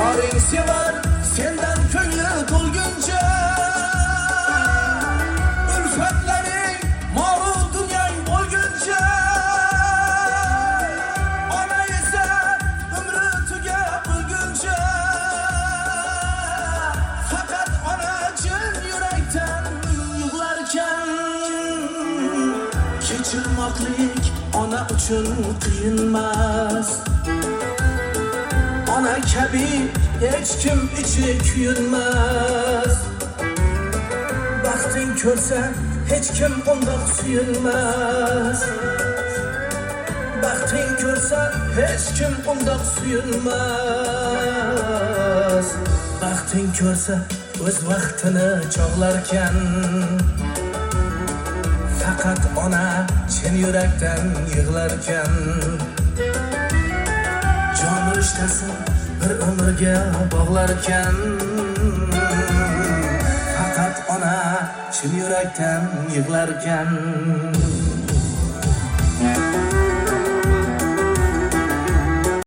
Yoring sevar sendan ko'ngli to'lguncha, ulfatlaring moru dunyang bo'lguncha, ona esa umri tugab bo'lguncha, faqat ona jin yurakdan yig'larkan. Kechirmoqlik ona uchun qiyinmas, ona kabi hech kim ichi kuyunmas. Baxting ko'rsa hech kim undoq suyunmas. Baxting ko'rsa hech kim undoq suyunmas. Baxting ko'rsa o'z vaqtini chog'larkan. Faqat ona chin yurakdan yig'larkan. Jon rishtasi bir umrga bog'larkan. Faqat ona chin yurakdan yig'larkan.